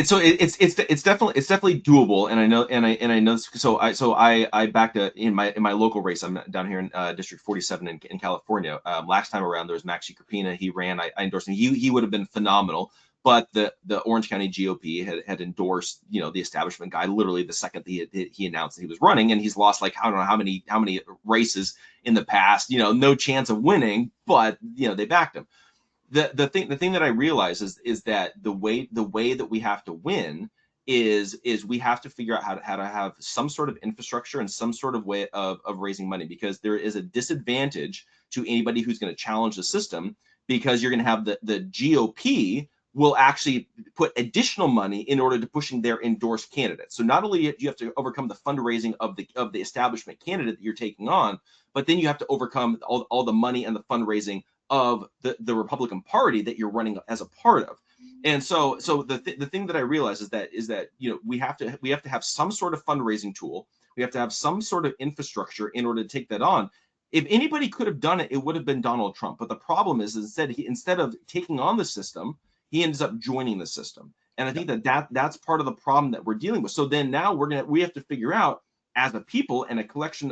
It's definitely doable, and I know so I backed in my local race. I'm down here in District 47 in California. Last time around there was Maxi Carpina. He ran. I endorsed him. He would have been phenomenal, but the Orange County GOP had endorsed the establishment guy literally the second he announced that he was running, and he's lost like I don't know how many races in the past. No chance of winning, but they backed him. The thing that I realize is that the way that we have to win is we have to figure out how to have some sort of infrastructure and some sort of way of raising money, because there is a disadvantage to anybody who's going to challenge the system, because you're going to have the GOP will actually put additional money in order to pushing their endorsed candidate. So not only do you have to overcome the fundraising of the establishment candidate that you're taking on, but then you have to overcome all the money and the fundraising of the Republican Party that you're running as a part of. And so the thing that I realize is that we have to have some sort of fundraising tool. We have to have some sort of infrastructure in order to take that on. If anybody could have done it, it would have been Donald Trump. But the problem is instead of taking on the system, he ends up joining the system. And I think that's part of the problem that we're dealing with. So then now we have to figure out, as a people and a collection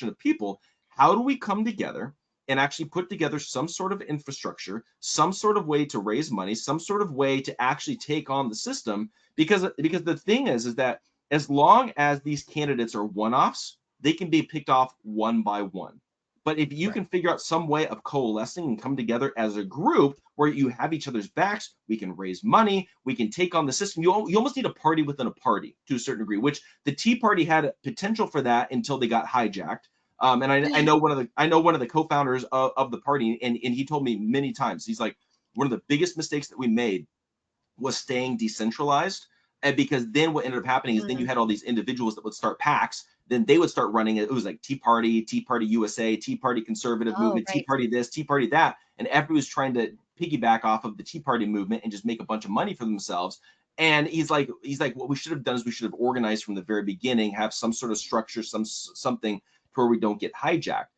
of people, how do we come together and actually put together some sort of infrastructure, some sort of way to raise money, some sort of way to actually take on the system. Because the thing is that as long as these candidates are one-offs, they can be picked off one by one. But if you Right. can figure out some way of coalescing and come together as a group where you have each other's backs, we can raise money, we can take on the system. You almost need a party within a party to a certain degree, which the Tea Party had potential for that until they got hijacked. And I know one of the co-founders of the party, and he told me many times, he's like, one of the biggest mistakes that we made was staying decentralized. And because then what ended up happening is then you Mhm. had all these individuals that would start PACs. Then they would start running it. It was like Tea Party USA, Tea Party Conservative Oh, Movement, Tea right. Party this, Tea Party that, and everybody was trying to piggyback off of the Tea Party movement and just make a bunch of money for themselves. And he's like, what we should have done is we should have organized from the very beginning, have some sort of structure, something to where we don't get hijacked.